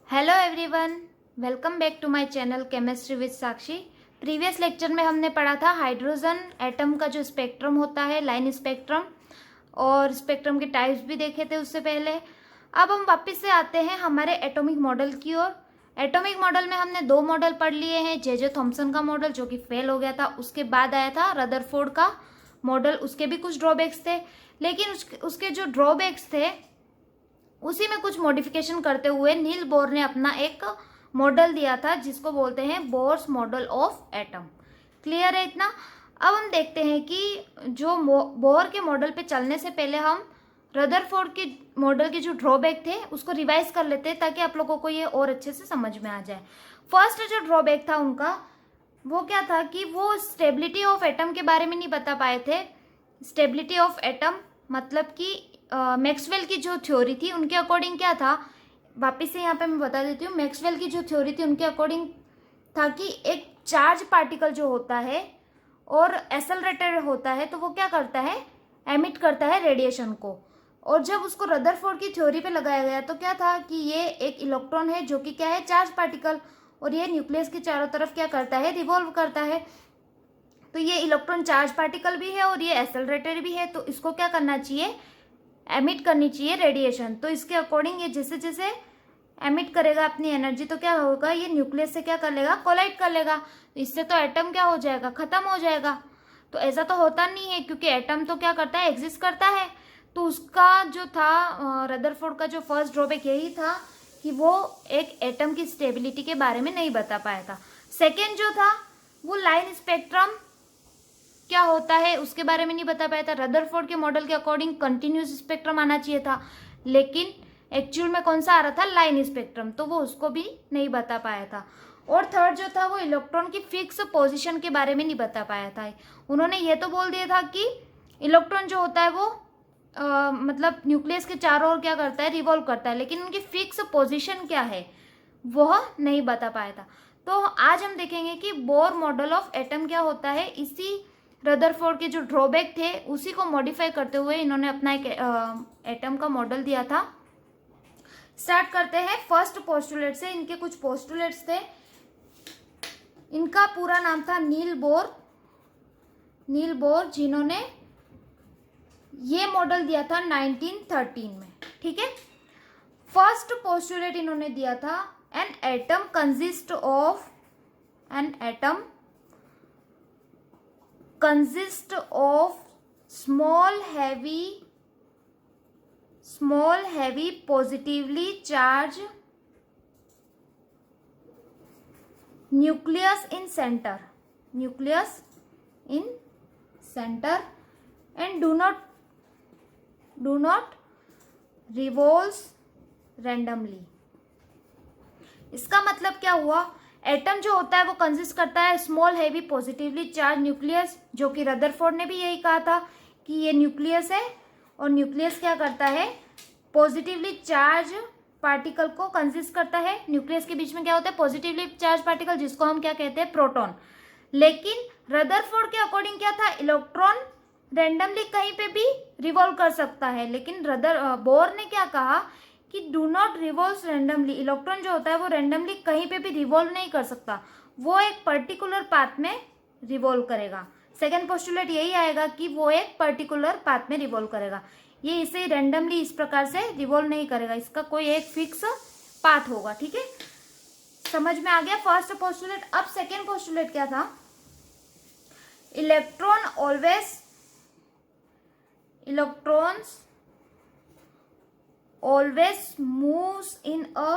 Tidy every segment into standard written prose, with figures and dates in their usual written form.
Hello everyone, welcome back to my channel chemistry with Sakshi. Previous lecture में हमने पढ़ा था हाइड्रोजन एटम का जो स्पेक्ट्रम होता है, लाइन स्पेक्ट्रम, और स्पेक्ट्रम के टाइप्स भी देखे थे उससे पहले। अब हम वापस से आते हैं हमारे एटॉमिक मॉडल की ओर। एटॉमिक मॉडल में हमने दो मॉडल पढ़ लिए हैं। जे थॉम्सन का मॉडल जो कि फेल हो गया था, उसके बाद आया था रदरफोर्ड का मॉडल। उसके भी कुछ ड्रॉबैक्स थे, लेकिन उसके जो ड्रॉबैक्स थे उसी में कुछ मॉडिफिकेशन करते हुए नील बोर ने अपना एक मॉडल दिया था जिसको बोलते हैं Bohr's model of atom. Clear है इतना? अब हम देखते हैं कि जो बोर के मॉडल पे चलने से पहले हम रदरफोर्ड के मॉडल के जो ड्रॉबैक थे उसको रिवाइज कर लेते हैं, ताकि आप लोगों को ये और अच्छे से समझ में आ जाए। फर्स्ट जो ड्रॉबैक था उनका, वो क्या था कि वो स्टेबिलिटी ऑफ एटम के बारे में नहीं बता पाए थे। स्टेबिलिटी ऑफ एटम मतलब कि मैक्सवेल की जो थ्योरी थी उनके अकॉर्डिंग क्या था, वापिस से यहाँ पे मैं बता देती हूँ। मैक्सवेल की जो थ्योरी थी उनके अकॉर्डिंग था कि एक चार्ज पार्टिकल जो होता है और एक्सेलरेटेड होता है, तो वो क्या करता है, एमिट करता है रेडिएशन को। और जब उसको रदरफोर्ड की थ्योरी पे लगाया गया तो क्या था कि ये एक इलेक्ट्रॉन है जो कि क्या है, चार्ज पार्टिकल, और ये न्यूक्लियस के चारों तरफ क्या करता है, रिवॉल्व करता है। तो ये इलेक्ट्रॉन चार्ज पार्टिकल भी है और ये एक्सेलरेटेड भी है, तो इसको क्या करना चाहिए, एमिट करनी चाहिए रेडिएशन। तो इसके अकॉर्डिंग ये जैसे जैसे एमिट करेगा अपनी एनर्जी, तो क्या होगा, ये न्यूक्लियस से क्या कर लेगा, कोलाइड कर लेगा। इससे तो एटम क्या हो जाएगा, खत्म हो जाएगा। तो ऐसा तो होता नहीं है, क्योंकि एटम तो क्या करता है, एग्जिस्ट करता है। तो उसका जो था रदरफोर्ड का जो फर्स्ट ड्रॉबैक यही था कि वो एक एटम की स्टेबिलिटी के बारे में नहीं बता पाया था। सेकेंड जो था वो लाइन स्पेक्ट्रम क्या होता है उसके बारे में नहीं बता पाया था। रदरफोर्ड के मॉडल के अकॉर्डिंग कंटिन्यूस स्पेक्ट्रम आना चाहिए था, लेकिन एक्चुअल में कौन सा आ रहा था, लाइन स्पेक्ट्रम, तो वो उसको भी नहीं बता पाया था। और थर्ड जो था वो इलेक्ट्रॉन की फिक्स पोजीशन के बारे में नहीं बता पाया था। उन्होंने ये तो बोल दिया था कि इलेक्ट्रॉन जो होता है वो मतलब न्यूक्लियस के चारों ओर क्या करता है, रिवॉल्व करता है, लेकिन उनकी फिक्स पोजीशन क्या है वह नहीं बता पाया था। तो आज हम देखेंगे कि बोर मॉडल ऑफ एटम क्या होता है। इसी रदरफोर्ड के जो ड्रॉबैक थे उसी को मॉडिफाई करते हुए इन्होंने अपना एक एटम का मॉडल दिया था। स्टार्ट करते हैं फर्स्ट पोस्टुलेट से। इनके कुछ पोस्टुलेट्स थे। इनका पूरा नाम था नील बोर, जिन्होंने ये मॉडल दिया था 1913 में। ठीक है, फर्स्ट पोस्टुलेट इन्होंने दिया था, an atom consist of small heavy positively charged nucleus in center and do not revolves randomly। इसका मतलब क्या हुआ, एटम जो होता है वो कंसिस्ट करता है small heavy positively charge nucleus, जो कि रदरफोर्ड ने भी यही कहा था कि ये न्यूक्लियस है, और न्यूक्लियस क्या करता है, पॉजिटिवली चार्ज पार्टिकल को कंसिस्ट करता है। न्यूक्लियस के बीच में क्या होता है, पॉजिटिवली चार्ज पार्टिकल, जिसको हम क्या कहते हैं, प्रोटॉन। लेकिन रदरफोर्ड के अकॉर्डिंग क्या था, इलेक्ट्रॉन रेंडमली कहीं पे भी रिवॉल्व कर सकता है, लेकिन बोर ने क्या कहा कि do not revolve randomly. Electron जो होता है वो रेंडमली कहीं पे भी रिवॉल्व नहीं कर सकता, वो एक पर्टिकुलर पाथ में रिवॉल्व करेगा। सेकेंड पोस्टुलेट यही आएगा कि वो एक पर्टिकुलर पाथ में रिवॉल्व करेगा, ये इसे रेंडमली इस प्रकार से रिवॉल्व नहीं करेगा, इसका कोई एक फिक्स पाथ होगा। ठीक है, समझ में आ गया फर्स्ट पोस्टुलेट। अब सेकेंड पोस्टुलेट क्या था, electrons always moves in a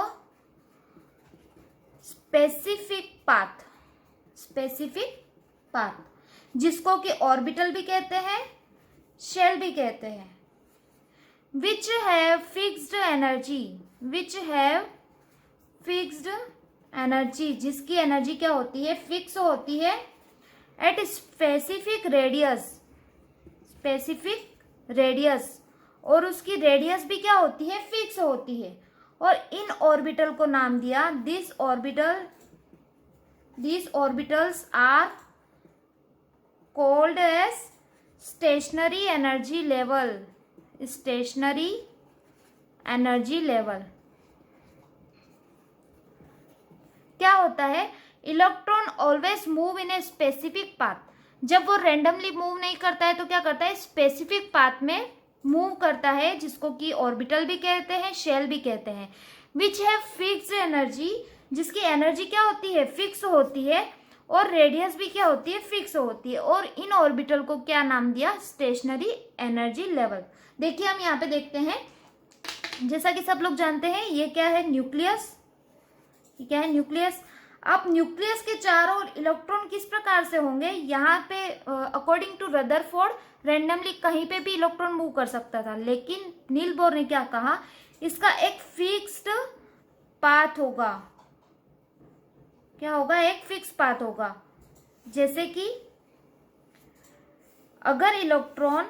specific path, जिसको कि ऑर्बिटल भी कहते हैं, शेल भी कहते हैं, which have fixed energy, जिसकी एनर्जी क्या होती है, फिक्स होती है, at specific radius, और उसकी रेडियस भी क्या होती है, फिक्स होती है। और इन ऑर्बिटल को नाम दिया, this orbitals are called as stationary energy level. क्या होता है, electron always move in a specific path. जब वो रेंडमली मूव नहीं करता है तो क्या करता है, स्पेसिफिक पाथ में मूव करता है, जिसको कि ऑर्बिटल भी कहते हैं, शेल भी कहते हैं। विच है फिक्स्ड एनर्जी, जिसकी एनर्जी क्या होती है, फिक्स होती है, और रेडियस भी क्या होती है, फिक्स होती है। और इन ऑर्बिटल को क्या नाम दिया, स्टेशनरी एनर्जी लेवल। देखिए हम यहाँ पे देखते हैं, जैसा कि सब लोग जानते हैं, ये क्या है, न्यूक्लियस। ये क्या है, न्यूक्लियस। अब न्यूक्लियस के चारों ओर इलेक्ट्रॉन किस प्रकार से होंगे, यहाँ पे अकॉर्डिंग टू रदरफोर्ड रेंडमली कहीं पे भी इलेक्ट्रॉन मूव कर सकता था, लेकिन नील बोर ने क्या कहा, इसका एक फिक्स्ड पाथ होगा। क्या होगा, एक फिक्स पाथ होगा। जैसे कि अगर इलेक्ट्रॉन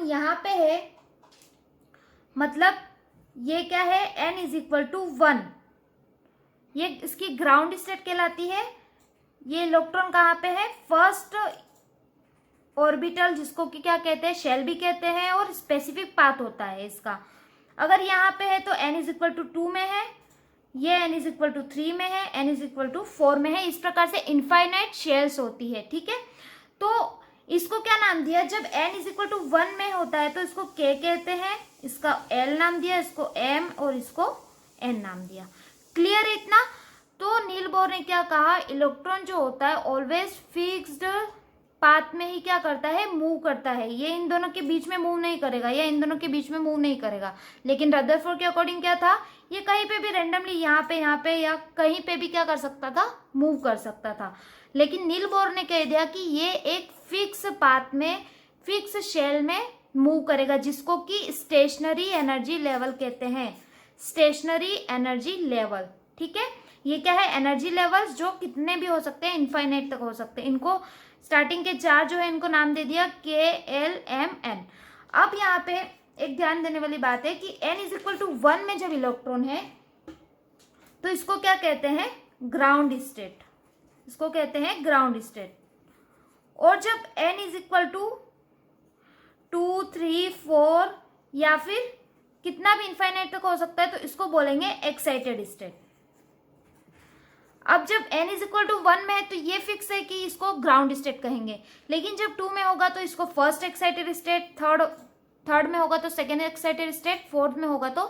यहां पे है, मतलब ये क्या है, n इज इक्वल टू 1, ये इसकी ग्राउंड स्टेट कहलाती है। ये इलेक्ट्रॉन कहाँ पे है, फर्स्ट ऑर्बिटल, जिसको कि क्या कहते हैं, शेल भी कहते हैं, और स्पेसिफिक पाथ होता है इसका। अगर यहाँ पे है तो n इज इक्वल टू 2 में है, ये n इज इक्वल टू 3 में है, n इज इक्वल टू 4 में है। इस प्रकार से इनफाइनाइट शेल्स होती है, ठीक है। तो इसको क्या नाम दिया, जब n इज इक्वल टू 1 में होता है तो इसको k कहते हैं, इसका l नाम दिया, इसको m और इसको n नाम दिया। क्लियर है इतना। तो नील बोर ने क्या कहा, इलेक्ट्रॉन जो होता है ऑलवेज फिक्स्ड पाथ में ही क्या करता है, मूव करता है। ये इन दोनों के बीच में मूव नहीं करेगा, या इन दोनों के बीच में मूव नहीं करेगा। लेकिन रदरफोर्ड के अकॉर्डिंग क्या था, ये कहीं पे भी रेंडमली यहाँ पे या कहीं पे भी क्या कर सकता था, मूव कर सकता था। लेकिन नील बोर ने कह दिया कि ये एक फिक्स पाथ में, फिक्स शेल में मूव करेगा, जिसको कि स्टेशनरी एनर्जी लेवल कहते हैं। स्टेशनरी एनर्जी लेवल, ठीक है। ये क्या है, एनर्जी लेवल्स, जो कितने भी हो सकते हैं, इनफाइनाइट तक हो सकते हैं। इनको स्टार्टिंग के 4 जो है, इनको नाम दे दिया के, एल, एम, एन। अब यहाँ पे एक ध्यान देने वाली बात है कि n इज इक्वल टू 1 में जब इलेक्ट्रॉन है तो इसको क्या कहते हैं, ग्राउंड स्टेट। इसको कहते हैं ग्राउंड स्टेट। और जब n इज इक्वल टू 2, 3, 4 या फिर कितना भी इनफाइनाइट तक हो सकता है तो इसको बोलेंगे एक्साइटेड स्टेट। अब जब n इज इक्वल टू 1 में है तो ये फिक्स है कि इसको ग्राउंड स्टेट कहेंगे। लेकिन जब 2 में होगा तो इसको फर्स्ट एक्साइटेड स्टेट, थर्ड में होगा तो सेकेंड एक्साइटेड स्टेट, फोर्थ में होगा तो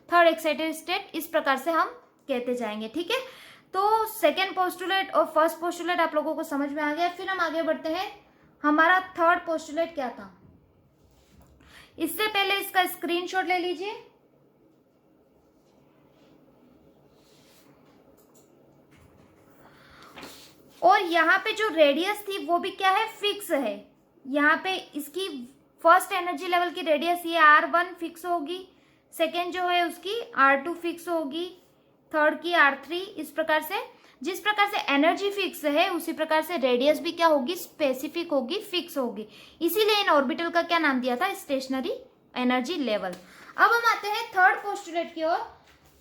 थर्ड एक्साइटेड स्टेट। इस प्रकार से हम कहते जाएंगे, ठीक है। तो सेकेंड पोस्टुलेट और फर्स्ट पोस्टुलेट आप लोगों को समझ में आ गया। फिर हम आगे बढ़ते हैं, हमारा थर्ड पोस्टुलेट क्या था। इससे पहले इसका स्क्रीनशॉट ले लीजिए। और यहाँ पे जो रेडियस थी वो भी क्या है, फिक्स है। यहाँ पे इसकी फर्स्ट एनर्जी लेवल की रेडियस ये R1 फिक्स होगी, सेकेंड जो है उसकी R2 फिक्स होगी, थर्ड की R3। इस प्रकार से जिस प्रकार से एनर्जी फिक्स है उसी प्रकार से रेडियस भी क्या होगी, स्पेसिफिक होगी, फिक्स होगी। इसीलिए इन ऑर्बिटल का क्या नाम दिया था, स्टेशनरी एनर्जी लेवल। अब हम आते हैं थर्ड पोस्टुलेट की ओर।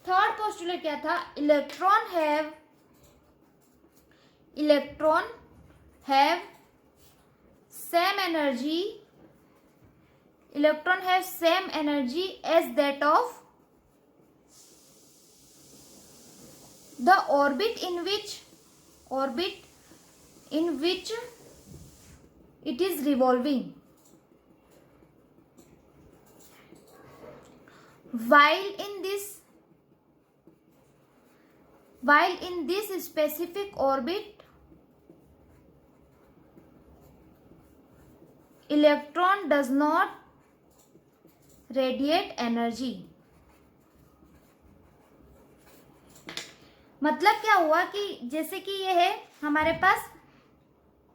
थर्ड पोस्टुलेट क्या था, electron have same energy, electron has same energy as that of the orbit in which it is revolving. While in this specific orbit, electron does not radiate energy। मतलब क्या हुआ कि जैसे कि ये है हमारे पास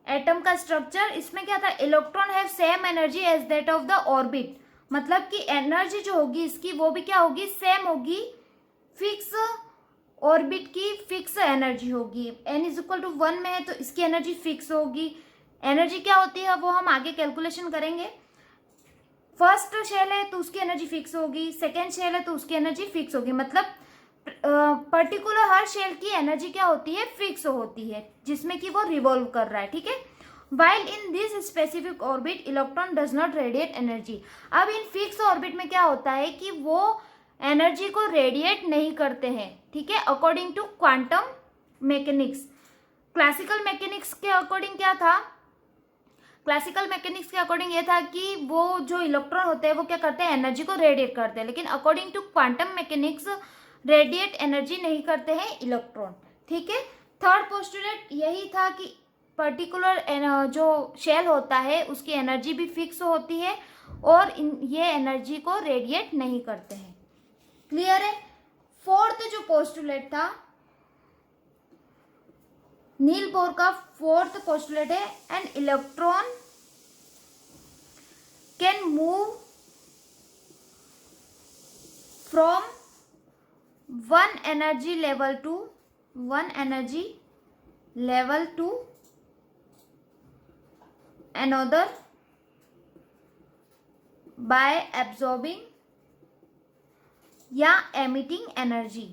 एटम का स्ट्रक्चर, इसमें क्या था, electron have same energy as that of the orbit. मतलब कि एनर्जी जो होगी इसकी वो भी क्या होगी, सेम होगी, फिक्स ऑर्बिट की फिक्स एनर्जी होगी। n इज इक्वल टू 1 में है तो इसकी एनर्जी फिक्स होगी। एनर्जी क्या होती है वो हम आगे कैलकुलेशन करेंगे। फर्स्ट शेल है तो उसकी एनर्जी फिक्स होगी, सेकेंड शेल है तो उसकी एनर्जी फिक्स होगी। मतलब पर्टिकुलर हर शेल की एनर्जी क्या होती है, फिक्स होती है, जिसमें कि वो रिवॉल्व कर रहा है, ठीक है। while in this specific orbit electron does not radiate energy। अब इन फिक्स ऑर्बिट में क्या होता है कि वो एनर्जी को रेडिएट नहीं करते हैं, ठीक है, according to quantum mechanics. Classical mechanics के अकॉर्डिंग क्या था, क्लासिकल मैकेनिक्स के अकॉर्डिंग ये था कि वो जो इलेक्ट्रॉन होते हैं वो क्या करते हैं, एनर्जी को रेडिएट करते हैं, लेकिन according to quantum mechanics radiate energy नहीं करते हैं इलेक्ट्रॉन, ठीक है। थर्ड पोस्टुलेट यही था कि पर्टिकुलर जो शेल होता है उसकी एनर्जी भी फिक्स होती है और ये एनर्जी को रेडिएट नहीं करते हैं। क्लियर है। फोर्थ जो पोस्टुलेट था नील बोर का, फोर्थ पोस्टुलेट है an electron can move from one energy level to another by absorbing या emitting energy।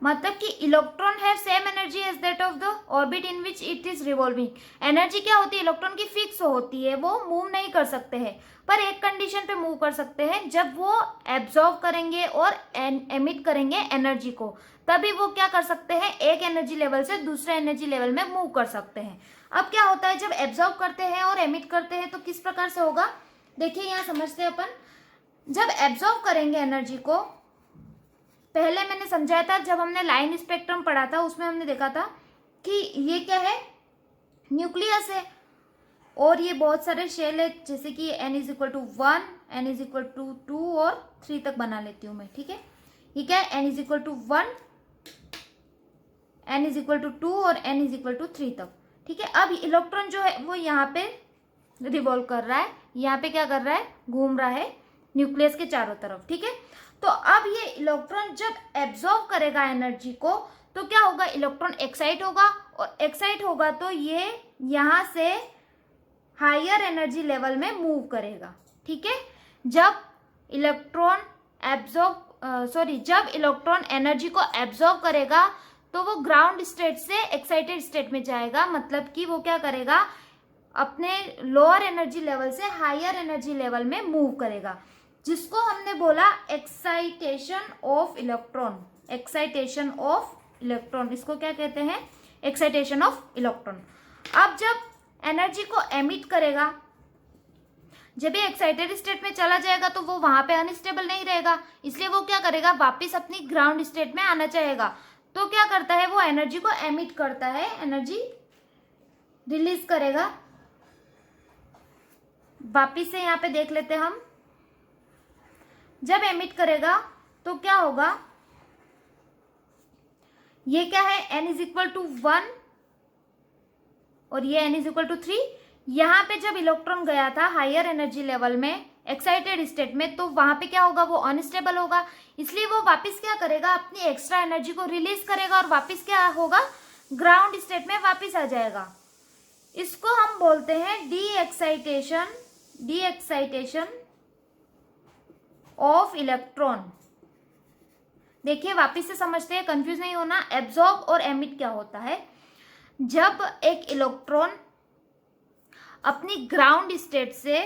मतलब कि electron have same energy as that of the orbit in which it is revolving. Energy क्या होती है, electron की fix होती है, वो मूव नहीं कर सकते हैं, पर एक कंडीशन पे मूव कर सकते हैं, जब वो एब्जॉर्व करेंगे और एमिट करेंगे एनर्जी को, तभी वो क्या कर सकते हैं, एक एनर्जी लेवल से दूसरे एनर्जी लेवल में मूव कर सकते हैं। अब क्या होता है, जब एब्जॉर्व करते हैं और एमिट करते हैं तो किस प्रकार से होगा, देखिए यहाँ समझते हैं अपन। जब एब्जॉर्व करेंगे एनर्जी को, पहले मैंने समझाया था जब हमने लाइन स्पेक्ट्रम पढ़ा था, उसमें हमने देखा था कि ये क्या है, न्यूक्लियस है और ये बहुत सारे शेल है, जैसे कि n=1, n=2 और 3 तक बना लेती हूं मैं, ठीक है। ये क्या है, n=1, n=2 और n=3 तक, ठीक है। अब इलेक्ट्रॉन जो है वो यहाँ पे रिवॉल्व कर रहा है, यहाँ पे क्या कर रहा है, घूम रहा है न्यूक्लियस के चारों तरफ, ठीक है। तो अब ये इलेक्ट्रॉन जब एब्जॉर्व करेगा एनर्जी को तो क्या होगा, इलेक्ट्रॉन एक्साइट होगा और एक्साइट होगा तो ये यहां से हायर एनर्जी लेवल में मूव करेगा, ठीक है। जब इलेक्ट्रॉन एनर्जी को एब्जॉर्व करेगा तो वो ग्राउंड स्टेट से एक्साइटेड स्टेट में जाएगा, मतलब कि वो क्या करेगा, अपने लोअर एनर्जी लेवल से हायर एनर्जी लेवल में मूव करेगा, जिसको हमने बोला excitation of electron. Excitation of electron, इसको क्या कहते हैं, एक्साइटेशन ऑफ इलेक्ट्रॉन। अब जब एनर्जी को एमिट करेगा, जब ये एक्साइटेड स्टेट में चला जाएगा तो वो वहां पे अनस्टेबल नहीं रहेगा, इसलिए वो क्या करेगा, वापिस अपनी ग्राउंड स्टेट में आना चाहेगा। तो क्या करता है, वो एनर्जी को एमिट करता है, एनर्जी रिलीज करेगा। वापिस से यहाँ पे देख लेते हैं हम, जब एमिट करेगा तो क्या होगा, ये क्या है, n=1 और ये n=3। यहां पे जब इलेक्ट्रॉन गया था हायर एनर्जी लेवल में एक्साइटेड स्टेट में, तो वहां पे क्या होगा, वो अनस्टेबल होगा, इसलिए वो वापस क्या करेगा, अपनी एक्स्ट्रा एनर्जी को रिलीज करेगा और वापस क्या होगा, ग्राउंड स्टेट में वापस आ जाएगा। इसको हम बोलते हैं डी एक्साइटेशन ऑफ इलेक्ट्रॉन। देखिए वापिस से समझते हैं, कंफ्यूज नहीं होना। एब्जॉर्ब और एमिट क्या होता है, जब एक इलेक्ट्रॉन अपनी ग्राउंड स्टेट से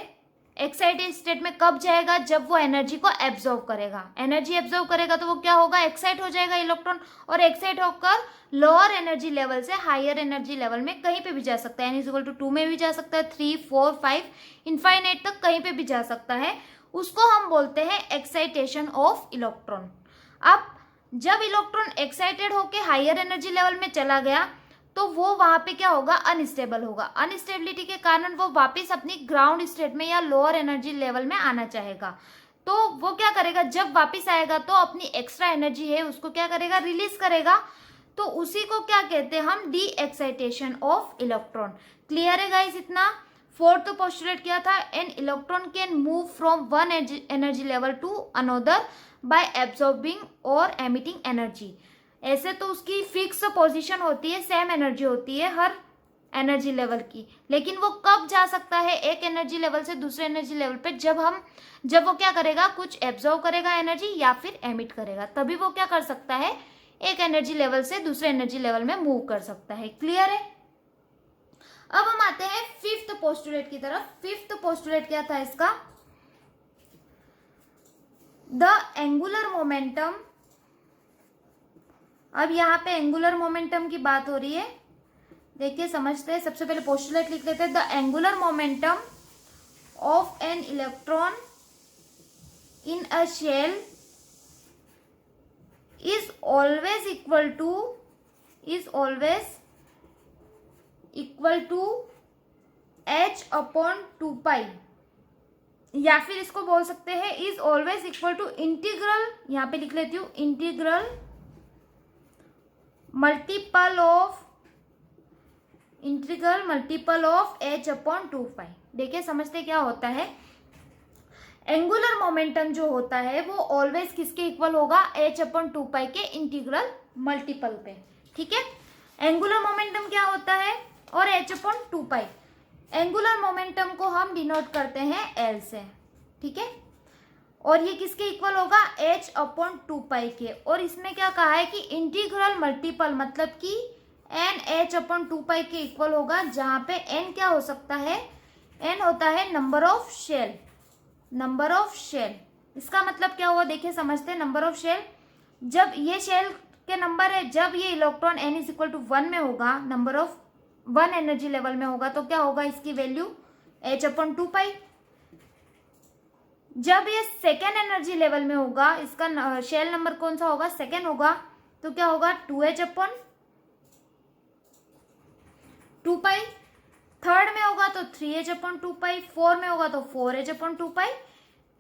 एक्साइटेड स्टेट में कब जाएगा, जब वो एनर्जी को एब्जॉर्व करेगा। एनर्जी एब्जॉर्व करेगा तो वो क्या होगा, एक्साइट हो जाएगा इलेक्ट्रॉन, और एक्साइट होकर लोअर एनर्जी लेवल से हायर एनर्जी लेवल में कहीं पे भी जा सकता है। n=2 में भी जा सकता है, 3, 4, 5 इनफाइनाइट तक कहीं पे भी जा सकता है। उसको हम बोलते हैं एक्साइटेशन ऑफ इलेक्ट्रॉन। अब जब इलेक्ट्रॉन एक्साइटेड होकर हायर एनर्जी लेवल में चला गया तो वो वहां पे क्या होगा, अनस्टेबल होगा। अनस्टेबिलिटी के कारण वो वापस अपनी ग्राउंड स्टेट में या लोअर एनर्जी लेवल में आना चाहेगा। तो वो क्या करेगा, जब वापस आएगा तो अपनी एक्स्ट्रा एनर्जी है उसको क्या करेगा, रिलीज करेगा। तो उसी को क्या कहते हैं हम, de excitation of electron. Clear है गाइस इतना। फोर्थ पोस्टुलेट क्या था, an electron can move from one energy level to another by absorbing और एमिटिंग एनर्जी। ऐसे तो उसकी फिक्स पोजीशन होती है, सेम एनर्जी होती है हर एनर्जी लेवल की, लेकिन वो कब जा सकता है एक एनर्जी लेवल से दूसरे एनर्जी लेवल पे, जब वो क्या करेगा, कुछ एब्जॉर्व करेगा एनर्जी या फिर एमिट करेगा, तभी वो क्या कर सकता है, एक एनर्जी लेवल से दूसरे एनर्जी लेवल में मूव कर सकता है। क्लियर है? अब हम आते हैं फिफ्थ पोस्टुलेट की तरफ। फिफ्थ पोस्टुलेट क्या था इसका? The angular momentum. अब यहाँ पे एंगुलर मोमेंटम की बात हो रही है। देखिए समझते हैं। सबसे पहले पोस्टुलेट लिख लेते हैं। The angular momentum of an electron in a shell is always equal to h upon 2 pi, या फिर इसको बोल सकते हैं is always equal to integral, यहाँ पे लिख लेती हूँ, integral multiple of h upon 2 pi. देखिए समझते क्या होता है। एंगुलर मोमेंटम जो होता है वो ऑलवेज किसके इक्वल होगा? h अपॉन 2 पाई के इंटीग्रल मल्टीपल पे। ठीक है, एंगुलर मोमेंटम क्या होता है और h अपॉन 2 पाई। एंगुलर मोमेंटम को हम डिनोट करते हैं L से। ठीक है, और ये किसके इक्वल होगा? h अपॉन 2 पाई के। और इसमें क्या कहा है कि इंटीग्रल मल्टीपल, मतलब कि n h अपॉन 2 पाई के इक्वल होगा, जहां पे n क्या हो सकता है? n होता है number of shell. Number of shell, इसका मतलब क्या हुआ? देखिए समझते हैं। नंबर ऑफ शेल, जब ये शेल के नंबर है, जब ये electron n is equal to 1 में होगा, नंबर ऑफ 1 एनर्जी लेवल में होगा, तो क्या होगा इसकी वैल्यू? h अपॉन 2 पाई। जब ये सेकेंड एनर्जी लेवल में होगा, इसका शेल नंबर कौन सा होगा? सेकेंड होगा, तो क्या होगा? 2h अपॉन 2 पाई। थर्ड में होगा तो 3h अपॉन 2 पाई, 4 में होगा तो 4h upon 2 pi,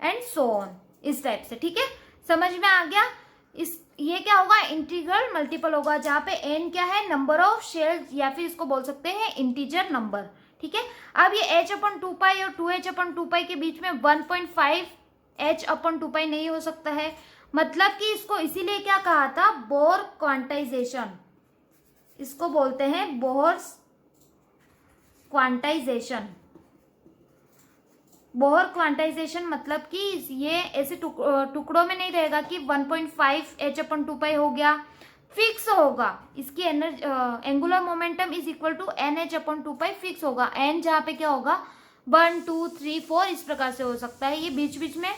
and so on, इस टाइप से। ठीक है, समझ में आ गया? ये क्या होगा? इंटीग्रल मल्टीपल होगा, जहां पे n क्या है? नंबर ऑफ शेल, या फिर इसको बोल सकते हैं इंटीजर नंबर। ठीक है, अब ये h अपॉन 2 पाई और 2h अपॉन 2 पाई के बीच में 1.5 h अपॉन 2 पाई नहीं हो सकता है, मतलब कि इसको इसीलिए क्या कहा था? Bore quantization. इसको बोलते हैं बोहर क्वांटाइजेशन। बोहर क्वांटाइजेशन मतलब कि ये ऐसे टुकड़ों में नहीं रहेगा कि 1.5 h अपॉन 2 पाई हो गया, फिक्स होगा। इसकी angular momentum is equal to NH upon 2 pi, fix होगा। n जहाँ पे क्या होगा? 1 2 3 4 इस प्रकार से हो सकता है। ये बीच बीच में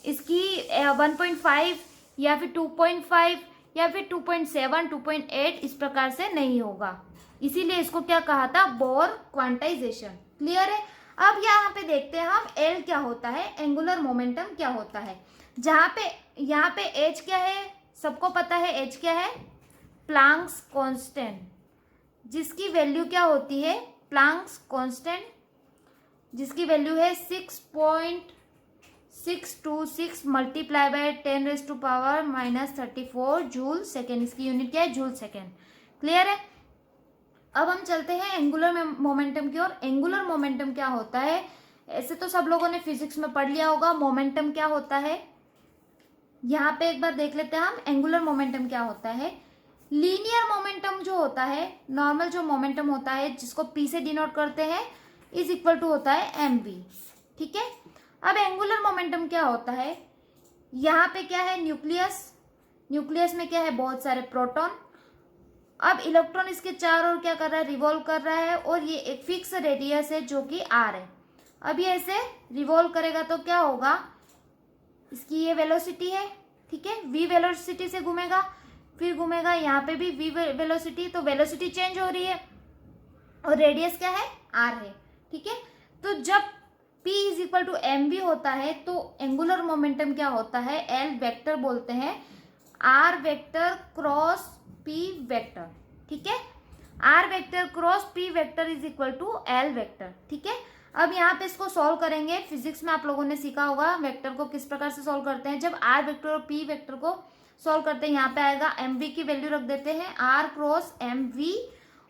इसकी 1.5 या फिर 2.5 या फिर 2.7 2.8 इस प्रकार से नहीं होगा, इसीलिए इसको क्या कहा था? Bore quantization. क्लियर है? अब यहाँ पे देखते हैं हम L क्या होता है, एंगुलर मोमेंटम क्या होता है। जहाँ पे यहाँ पे H क्या है? सबको पता है H क्या है? प्लांक्स कांस्टेंट, जिसकी वैल्यू क्या होती है? प्लांक्स कांस्टेंट, जिसकी वैल्यू है 6.626 मल्टीप्लाई बाय 10⁻⁻34 जूल सेकेंड। इसकी यूनिट क्या है? Joule second. क्लियर है? अब हम चलते हैं एंगुलर मोमेंटम की ओर। एंगुलर मोमेंटम क्या होता है? ऐसे तो सब लोगों ने फिजिक्स में पढ़ लिया होगा मोमेंटम क्या होता है। यहाँ पे एक बार देख लेते हैं हम एंगुलर मोमेंटम क्या होता है। लीनियर मोमेंटम जो होता है, नॉर्मल जो मोमेंटम होता है जिसको P से डिनोट करते हैं, इज इक्वल टू होता है mv। ठीक है, अब एंगुलर मोमेंटम क्या होता है? यहाँ पे क्या है? न्यूक्लियस। न्यूक्लियस में क्या है? बहुत सारे प्रोटॉन। अब इलेक्ट्रॉन इसके चारों ओर क्या कर रहा है? रिवॉल्व कर रहा है, और ये एक फिक्स रेडियस है जो कि r है। अब ये ऐसे रिवॉल्व करेगा तो क्या होगा? इसकी ये वेलोसिटी है। ठीक है, v वेलोसिटी से घूमेगा, फिर घूमेगा, यहाँ पे भी v वेलोसिटी, तो वेलोसिटी चेंज हो रही है, और रेडियस क्या है? r है। ठीक है, तो जब p is equal to mv होता है तो एंगुलर मोमेंटम क्या होता है? l वेक्टर बोलते हैं, r vector cross p vector. ठीक है, r vector cross p vector is equal to l vector. ठीक है, अब यहाँ पे इसको सॉल्व करेंगे। फिजिक्स में आप लोगों ने सीखा होगा वेक्टर को किस प्रकार से सॉल्व करते हैं। जब r वेक्टर और p वेक्टर को सॉल्व करते हैं, यहाँ पे आएगा mv की वैल्यू रख देते हैं r क्रॉस mv,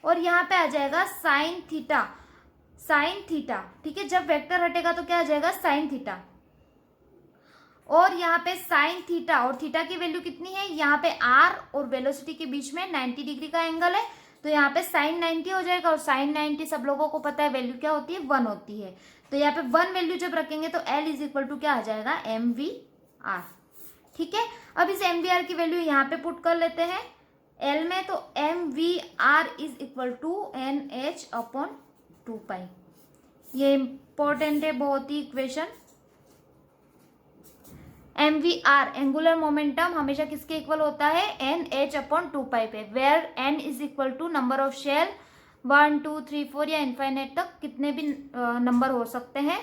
और यहाँ पे आ जाएगा साइन थीटा। साइन थीटा, ठीक है, जब वेक्टर हटेगा तो क्या आ जाएगा? Sine theta. और यहाँ पे साइन थीटा, और थीटा की वैल्यू कितनी है? यहाँ पे r और वेलोसिटी के बीच में 90 डिग्री का एंगल है, तो यहाँ पे साइन 90 हो जाएगा, और साइन 90 सब लोगों को पता है वैल्यू क्या होती है? 1 होती है। तो यहाँ पे 1 वैल्यू जब रखेंगे तो L इज इक्वल टू क्या आ जाएगा? mv r। ठीक है, अब इस MVR की वैल्यू यहाँ पे पुट कर लेते हैं L में, तो MVR is equal to NH upon 2 pi. ये इंपॉर्टेंट है बहुत ही इक्वेशन। MVR एंगुलर मोमेंटम हमेशा किसके इक्वल होता है, NH अपॉन 2 पाई पे, where N is equal to number of shell 1 2 3 4 या इनफाइनाइट तक कितने भी नंबर हो सकते हैं,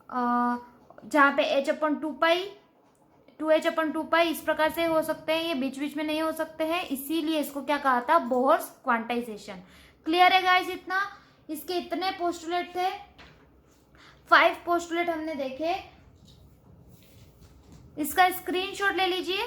जहाँ पे H अपॉन 2 पाई 2H अपॉन 2 पाई इस प्रकार से हो सकते हैं, ये बीच बीच में नहीं हो सकते हैं, इसीलिए इसको क्या कहा था, बोहर्स क्वांटाइजेशन। क्लियर है गाइस इतना? इसके इतने पोस्टुलेट थे, 5 पोस्टुलेट हमने देखे। इसका स्क्रीनशॉट ले लीजिए।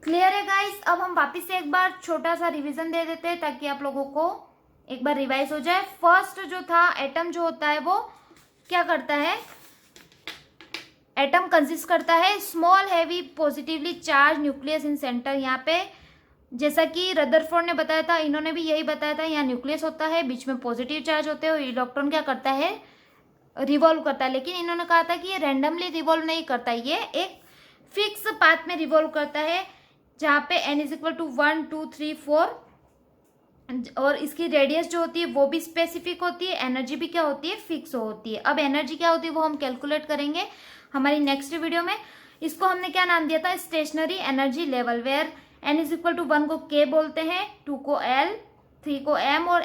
क्लियर है गाइस? अब हम वापिस से एक बार छोटा सा रिवीजन दे देते हैं ताकि आप लोगों को एक बार रिवाइज हो जाए। फर्स्ट जो था, एटम जो होता है वो क्या करता है, एटम कंसिस्ट करता है small heavy positively charge nucleus in centre. यहाँ पे जैसा कि रदरफोर्ड ने बताया था, इन्होंने भी यही बताया था, यहाँ न्यूक्लियस होता है, बीच में पॉजिटिव चार्ज होते हैं और इलेक्ट्रॉन क्या करता है, रिवॉल्व करता है। लेकिन इन्होंने कहा था कि ये रैंडमली रिवॉल्व नहीं करता, ये एक फिक्स पाथ में रिवॉल्व करता है, जहाँ पे n इज इक्वल टू 1 2 3 4 और इसकी रेडियस जो होती है वो भी स्पेसिफिक होती है, एनर्जी भी क्या होती है, फिक्स होती है। अब एनर्जी क्या होती है वो हम कैलकुलेट करेंगे हमारी नेक्स्ट वीडियो में। इसको हमने क्या नाम दिया था, stationary energy level, where n is equal to 1 को k बोलते हैं, 2 को L, 3 को M और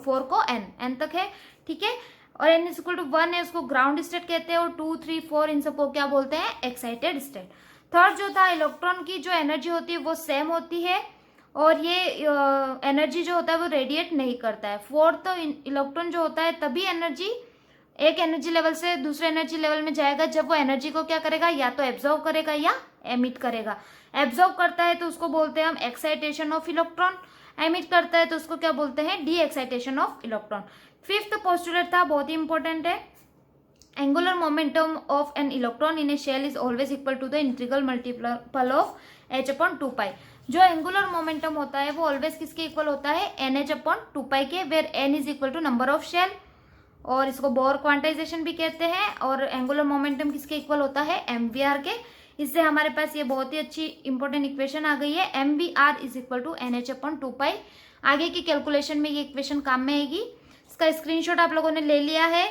4 को n तक है, ठीक है। और n इज इक्वल टू 1 है, उसको ग्राउंड स्टेट कहते हैं, और 2 3 4 इन सबको क्या बोलते हैं, एक्साइटेड स्टेट। थर्ड जो था, इलेक्ट्रॉन की जो एनर्जी होती है वो सेम होती है और ये एनर्जी जो होता है वो रेडिएट नहीं करता है। फोर्थ, तो इलेक्ट्रॉन जो होता है तभी एनर्जी एक एनर्जी लेवल से दूसरे एनर्जी लेवल में जाएगा जब वो एनर्जी को क्या करेगा, या तो एब्जॉर्व करेगा या एमिट करेगा। एब्जॉर्व करता है तो उसको बोलते हैं हम एक्साइटेशन ऑफ इलेक्ट्रॉन, एमिट करता है तो उसको क्या बोलते हैं, de excitation of electron. Fifth postulate था, बहुत ही इंपॉर्टेंट है, angular momentum of an electron in a shell is always equal to the integral multiple of h upon 2 pi. जो एंगुलर मोमेंटम होता है वो ऑलवेज किसके इक्वल होता है, NH अपॉन 2 पाई के, where n is equal to number of shell, और इसको बोर क्वांटाइजेशन भी कहते हैं। और एंगुलर मोमेंटम किसके इक्वल होता है, MVR के। इससे हमारे पास ये बहुत ही अच्छी इंपॉर्टेंट इक्वेशन आ गई है, MVR is equal to NH upon 2 pi. आगे की कैलकुलेशन में ये इक्वेशन काम में आएगी। इसका स्क्रीनशॉट आप लोगों ने ले लिया है।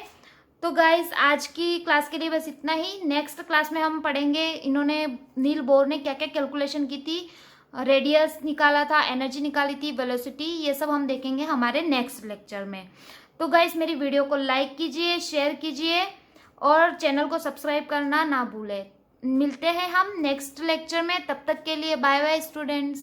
तो गाइस आज की क्लास के लिए बस इतना ही। नेक्स्ट क्लास में हम पढ़ेंगे इन्होंने, नील बोर ने क्या क्या कैलकुलेशन की थी, रेडियस निकाला था, एनर्जी निकाली थी, वेलोसिटी, ये सब हम देखेंगे हमारे नेक्स्ट लेक्चर में। तो गाइस मेरी वीडियो को लाइक कीजिए, शेयर कीजिए और चैनल को सब्सक्राइब करना ना भूलें। मिलते हैं हम नेक्स्ट लेक्चर में, तब तक के लिए बाय बाय स्टूडेंट्स।